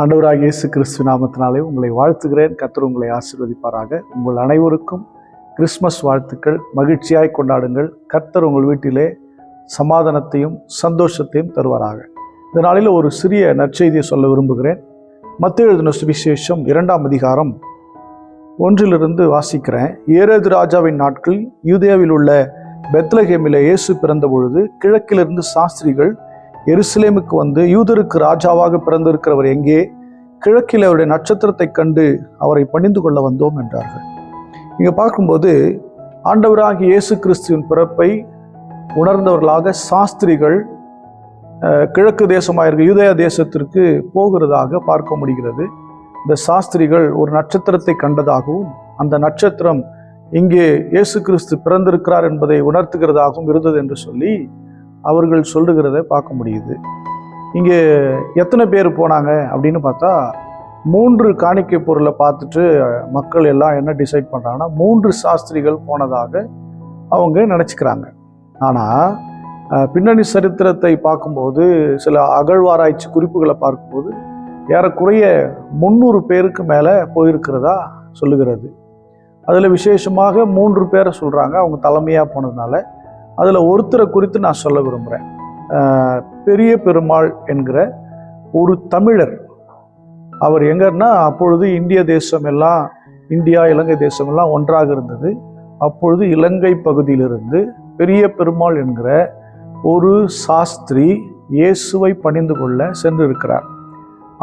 ஆண்டவராகிய இயேசு கிறிஸ்து நாமத்தினாலே உங்களை வாழ்த்துகிறேன். கர்த்தர் உங்களை ஆசீர்வதிப்பாராக. உங்கள் அனைவருக்கும் கிறிஸ்மஸ் வாழ்த்துக்கள். மகிழ்ச்சியாய் கொண்டாடுங்கள். கர்த்தர் உங்கள் வீட்டிலே சமாதானத்தையும் சந்தோஷத்தையும் தருவாராக. இந்த நாளில் ஒரு சிறிய நற்செய்தியை சொல்ல விரும்புகிறேன். மத்தேயு எழுதின சுவிசேஷம் 2ஆம் அதிகாரம் 1 வாசிக்கிறேன். ஏரோது ராஜாவின் நாட்களில் யூதேயாவில் உள்ள பெத்லகேமிலே இயேசு பிறந்த பொழுது கிழக்கிலிருந்து சாஸ்திரிகள் எருசலேமுக்கு வந்து, யூதருக்கு ராஜாவாக பிறந்திருக்கிறவர் எங்கே? கிழக்கில் அவருடைய நட்சத்திரத்தை கண்டு அவரை பணிந்து கொள்ள வந்தோம் என்றார்கள். இங்கே பார்க்கும்போது ஆண்டவராகிய இயேசு கிறிஸ்துவின் பிறப்பை உணர்ந்தவர்களாக சாஸ்திரிகள் கிழக்கு தேசமாக இருக்க யூதேயா தேசத்திற்கு போகிறதாக பார்க்க முடிகிறது. இந்த சாஸ்திரிகள் ஒரு நட்சத்திரத்தை கண்டதாகவும், அந்த நட்சத்திரம் இங்கே இயேசு கிறிஸ்து பிறந்திருக்கிறார் என்பதை உணர்த்துகிறதாகவும் இருந்தது என்று சொல்லி அவர்கள் சொல்லுகிறத பார்க்க முடியுது. இங்கே எத்தனை பேர் போனாங்க அப்படின்னு பார்த்தா, 3 காணிக்கை பொருளை பார்த்துட்டு மக்கள் எல்லாம் என்ன டிசைட் பண்ணுறாங்கன்னா 3 சாஸ்திரிகள் போனதாக அவங்க நினச்சிக்கிறாங்க. ஆனால் பின்னணி சரித்திரத்தை பார்க்கும்போது, சில அகழ்வாராய்ச்சி குறிப்புகளை பார்க்கும்போது ஏறக்குறைய 300 பேருக்கு மேலே போயிருக்கிறதா சொல்லுகிறது. அதில் விசேஷமாக 3 பேரை சொல்கிறாங்க, அவங்க தலைமையாக போனதுனால. அதில் ஒருத்தரை குறித்து நான் சொல்ல விரும்புகிறேன். பெரிய பெருமாள் என்கிற ஒரு தமிழர். அவர் எங்கன்னா, அப்பொழுது இந்திய தேசம் எல்லாம், இந்தியா இலங்கை தேசம் எல்லாம் ஒன்றாக இருந்தது. அப்பொழுது இலங்கை பகுதியிலிருந்து பெரிய பெருமாள் என்கிற ஒரு சாஸ்திரி இயேசுவை பணிந்து கொள்ள சென்று இருக்கிறார்.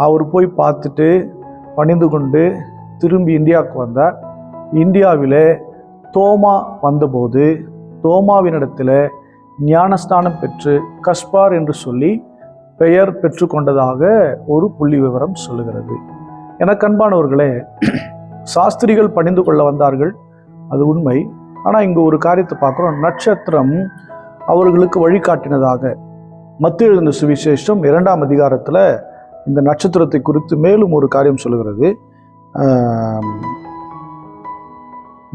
அவர் போய் பார்த்துட்டு பணிந்து கொண்டு திரும்பி இந்தியாவுக்கு வந்தார். இந்தியாவில் தோமா வந்தபோது தோமாவினிடத்தில் ஞானஸ்தானம் பெற்று கஸ்பார் என்று சொல்லி பெயர் பெற்று கொண்டதாக ஒரு புள்ளி விவரம் சொல்லுகிறது. எனக்கு அன்பானவர்களே, சாஸ்திரிகள் பணிந்து கொள்ள வந்தார்கள், அது உண்மை. ஆனால் இங்கு ஒரு காரியத்தை பார்க்குறோம். நட்சத்திரம் அவர்களுக்கு வழிகாட்டினதாக மத்தேயு எழுதின சுவிசேஷம் 2ஆம் அதிகாரத்தில் இந்த நட்சத்திரத்தை குறித்து மேலும் ஒரு காரியம் சொல்லுகிறது.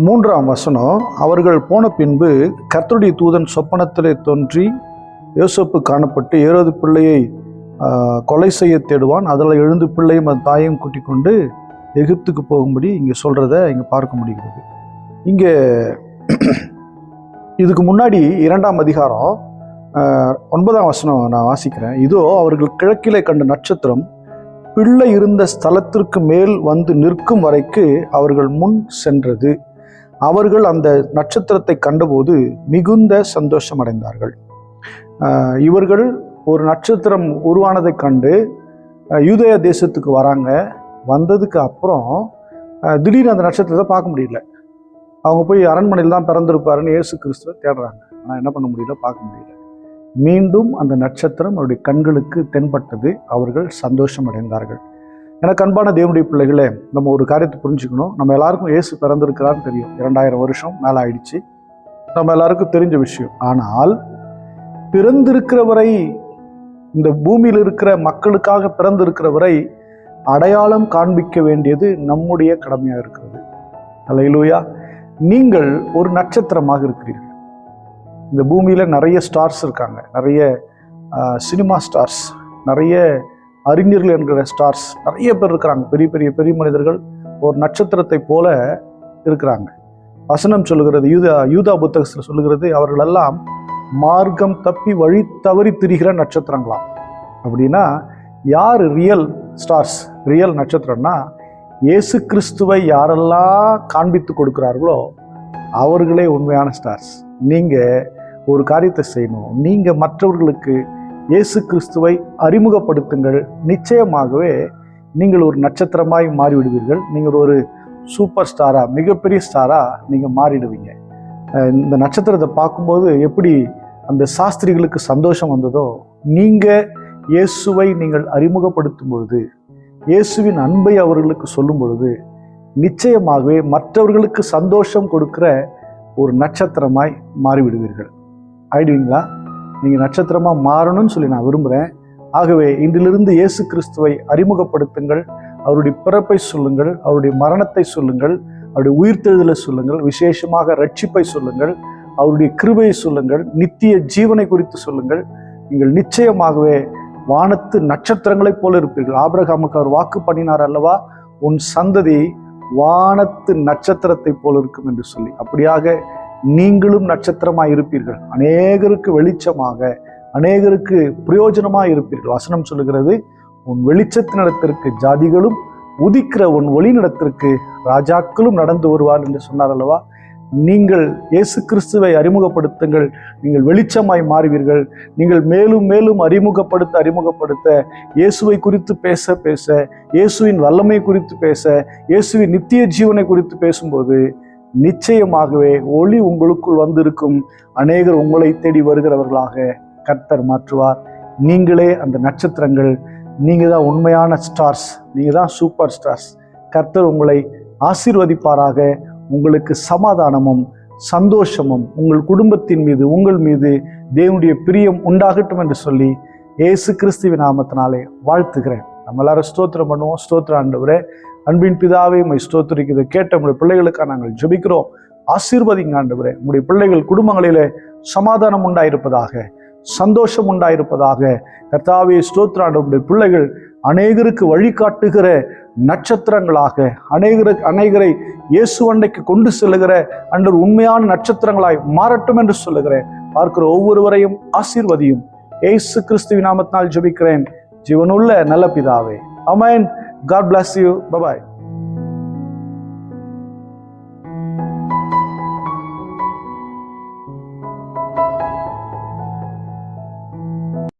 3ஆம் வசனம், அவர்கள் போன பின்பு கர்த்தருடைய தூதன் சொப்பனத்திலே தோன்றி யோசேப்பு காணப்பட்டு, ஏரோது பிள்ளையை கொலை செய்ய தேடுவான், அதில் எழுந்து பிள்ளையும் அந்த தாயையும் கூட்டிக் கொண்டு எகிப்துக்கு போகும்படி இங்கே சொல்கிறத இங்கே பார்க்க முடிகிறது. இங்கே இதுக்கு முன்னாடி 2ஆம் அதிகாரம் 9ஆம் வசனம் நான் வாசிக்கிறேன். இதோ அவர்கள் கிழக்கிலே கண்ட நட்சத்திரம் பிள்ளை இருந்த ஸ்தலத்திற்கு மேல் வந்து நிற்கும் வரைக்கு அவர்கள் முன் சென்றது. அவர்கள் அந்த நட்சத்திரத்தை கண்டபோது மிகுந்த சந்தோஷம் அடைந்தார்கள். இவர்கள் ஒரு நட்சத்திரம் உருவானதை கண்டு யூதேயா தேசத்துக்கு வராங்க. வந்ததுக்கு அப்புறம் திடீர்னு அந்த நட்சத்திரத்தை பார்க்க முடியல. அவங்க போய் அரண்மனையில் தான் பிறந்திருப்பாருன்னு இயேசு கிறிஸ்துவை தேடுறாங்க. ஆனால் என்ன பண்ண முடியல, பார்க்க முடியல. மீண்டும் அந்த நட்சத்திரம் அவருடைய கண்களுக்கு தென்பட்டது. அவர்கள் சந்தோஷம் அடைந்தார்கள். எனக்கு அன்பான தேவனுடைய பிள்ளைகளே, நம்ம ஒரு காரியத்தை புரிஞ்சுக்கணும். நம்ம எல்லாருக்கும் இயேசு பிறந்திருக்கிறான்னு தெரியும். 2000 வருஷம் மேலே ஆயிடுச்சு, நம்ம எல்லாருக்கும் தெரிஞ்ச விஷயம். ஆனால் பிறந்திருக்கிறவரை, இந்த பூமியில் இருக்கிற மக்களுக்காக பிறந்திருக்கிறவரை அடையாளம் காண்பிக்க வேண்டியது நம்முடைய கடமையாக இருக்கிறது. அல்லேலூயா. நீங்கள் ஒரு நட்சத்திரமாக இருக்கிறீர்கள். இந்த பூமியில் நிறைய ஸ்டார்ஸ் இருக்காங்க, நிறைய சினிமா ஸ்டார்ஸ், நிறைய அறிஞர்கள் என்கிற ஸ்டார்ஸ், நிறைய பேர் இருக்கிறாங்க. பெரிய பெரிய பெரிய மனிதர்கள் ஒரு நட்சத்திரத்தை போல இருக்கிறாங்க. வசனம் சொல்லுகிறது, யூதா புத்தகத்தில் சொல்லுகிறது, அவர்களெல்லாம் மார்க்கம் தப்பி வழி தவறி திரிகிற நட்சத்திரங்களாம். அப்படின்னா யார் ரியல் ஸ்டார்ஸ், ரியல் நட்சத்திரம்னா, இயேசு கிறிஸ்துவை யாரெல்லாம் காண்பித்து கொடுக்கிறார்களோ அவர்களே உண்மையான ஸ்டார்ஸ். நீங்கள் ஒரு காரியத்தை செய்யணும். நீங்கள் மற்றவர்களுக்கு இயேசு கிறிஸ்துவை அறிமுகப்படுத்துங்கள். நிச்சயமாகவே நீங்கள் ஒரு நட்சத்திரமாய் மாறிவிடுவீர்கள். நீங்கள் ஒரு சூப்பர் ஸ்டாரா, மிகப்பெரிய ஸ்டாரா நீங்கள் மாறிடுவீங்க. இந்த நட்சத்திரத்தை பார்க்கும்போது எப்படி அந்த சாஸ்திரிகளுக்கு சந்தோஷம் வந்ததோ, நீங்கள் இயேசுவை நீங்கள் அறிமுகப்படுத்தும் பொழுது, இயேசுவின் அன்பை அவர்களுக்கு சொல்லும் பொழுது, நிச்சயமாகவே மற்றவர்களுக்கு சந்தோஷம் கொடுக்கிற ஒரு நட்சத்திரமாய் மாறிவிடுவீர்கள். ஆயிடுவீங்களா? நீங்கள் நட்சத்திரமாக மாறணும்னு சொல்லி நான் விரும்புகிறேன். ஆகவே இன்றிலிருந்து இயேசு கிறிஸ்துவை அறிமுகப்படுத்துங்கள். அவருடைய பிறப்பை சொல்லுங்கள், அவருடைய மரணத்தை சொல்லுங்கள், அவருடைய உயிர்த்தெழுதலை சொல்லுங்கள், விசேஷமாக ரட்சிப்பை சொல்லுங்கள், அவருடைய கிருபையை சொல்லுங்கள், நித்திய ஜீவனை குறித்து சொல்லுங்கள். நீங்கள் நிச்சயமாகவே வானத்து நட்சத்திரங்களைப் போல இருப்பீர்கள். ஆபிரகாமுக்கு அவர் வாக்கு பண்ணினார் அல்லவா, உன் சந்ததி வானத்து நட்சத்திரத்தை போல இருக்கும் என்று சொல்லி. அப்படியாக நீங்களும் நட்சத்திரமாய் இருப்பீர்கள். அநேகருக்கு வெளிச்சமாக, அநேகருக்கு பிரயோஜனமாய் இருப்பீர்கள். வசனம் சொல்லுகிறது, உன் வெளிச்சத்தினிடத்திற்கு ஜாதிகளும் உதிக்கிற உன் ஒளிநிடத்திற்கு ராஜாக்களும் நடந்து வருவார் என்று சொன்னார் அல்லவா. நீங்கள் இயேசு கிறிஸ்துவை அறிமுகப்படுத்துங்கள், நீங்கள் வெளிச்சமாய் மாறுவீர்கள். நீங்கள் மேலும் மேலும் அறிமுகப்படுத்த இயேசுவை குறித்து பேச பேச, இயேசுவின் வல்லமை குறித்து பேச, இயேசுவின் நித்திய ஜீவனை குறித்து பேசும்போது நிச்சயமாகவே ஒளி உங்களுக்குள் வந்திருக்கும். அநேகர் உங்களை தேடி வருகிறவர்களாக கர்த்தர் மாற்றுவார். நீங்களே அந்த நட்சத்திரங்கள். நீங்கள் தான் உண்மையான ஸ்டார்ஸ், நீங்கள் தான் சூப்பர் ஸ்டார்ஸ். கர்த்தர் உங்களை ஆசீர்வதிப்பாராக. உங்களுக்கு சமாதானமும் சந்தோஷமும் உங்கள் குடும்பத்தின் மீது, உங்கள் மீது தேவனுடைய பிரியம் உண்டாகட்டும் என்று சொல்லி இயேசு கிறிஸ்துவின் நாமத்தினாலே வாழ்த்துகிறேன். நம்ம எல்லாரும் ஸ்தோத்திரம் பண்ணுவோம். ஸ்தோத்திர ஆண்டவரே, அன்பின் பிதாவே, உம்மை ஸ்தோத்திரிக்கிறதை கேட்ட உங்களுடைய பிள்ளைகளுக்காக நாங்கள் ஜெபிக்கிறோம். ஆசீர்வதிங்க ஆண்டவரே. உங்களுடைய பிள்ளைகள் குடும்பங்களிலே சமாதானம் உண்டாயிருப்பதாக, சந்தோஷம் உண்டாயிருப்பதாக. கர்த்தாவே ஸ்தோத்திர ஆண்டவருடைய பிள்ளைகள் அநேகருக்கு வழிகாட்டுகிற நட்சத்திரங்களாக, அநேகரை இயேசு அண்டைக்கு கொண்டு செல்லுகிற அன்று உண்மையான நட்சத்திரங்களாய் மாறட்டும் என்று சொல்லுகிறேன். பார்க்கிற ஒவ்வொருவரையும் ஆசீர்வதியும். இயேசு கிறிஸ்துவின் நாமத்தினால் ஜெபிக்கிறேன் ஜீவனுள்ள நல்ல பிதாவே. ஆமென். God bless you. Bye bye.